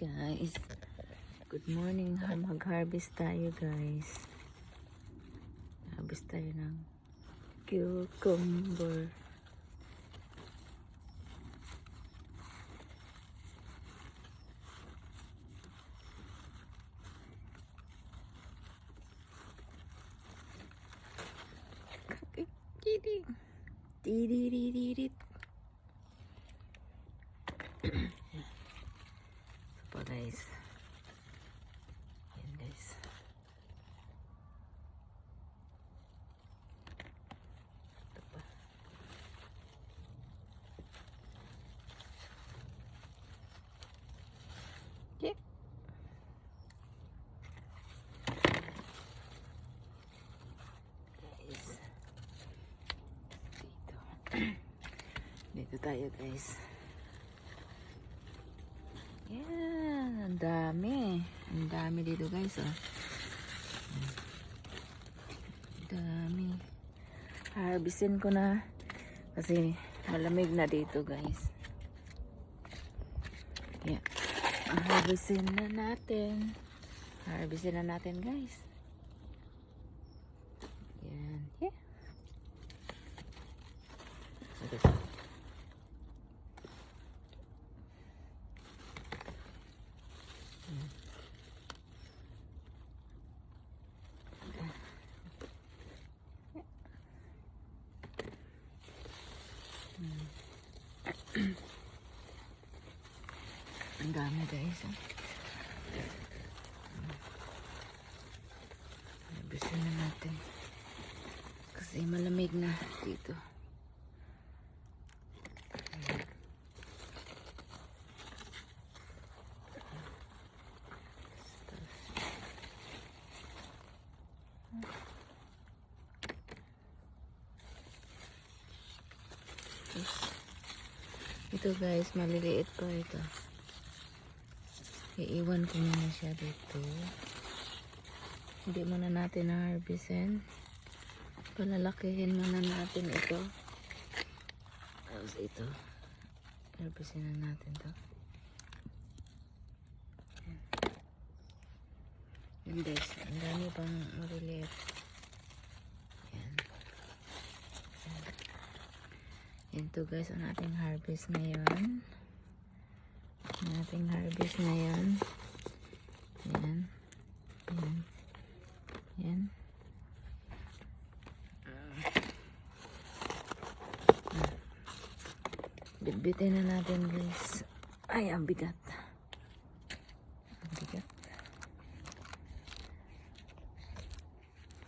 Guys, good morning. Mag-harvest tayo guys. Harvest tayo ng cucumber. Tididididid. So guys, yan guys. Ito pa. Okay. Guys, dito tayo guys. Yan, ang dami. Ang dami dito guys, oh. Ang dami. Harvestin ko na kasi malamig na dito guys. Yan. Harvestin na natin. Harvestin na natin guys. Yan. Yeah. Ito. Ang dami guys, oh. Nabisin na natin kasi malamig na dito. Ito guys, maliliit pa ito. Iiwan ko muna siya dito. Hindi muna natin na-harvestin. Palalakihin muna natin ito. Tapos ito. Harvestin na natin to. Yan guys, ang dami pang maliliit. Yan. Yan to guys, ang ating harvest ngayon. Ang ating harvest ngayon. Yan. Yan. Yan. Bitbitin na natin guys. Ay, ang bigat.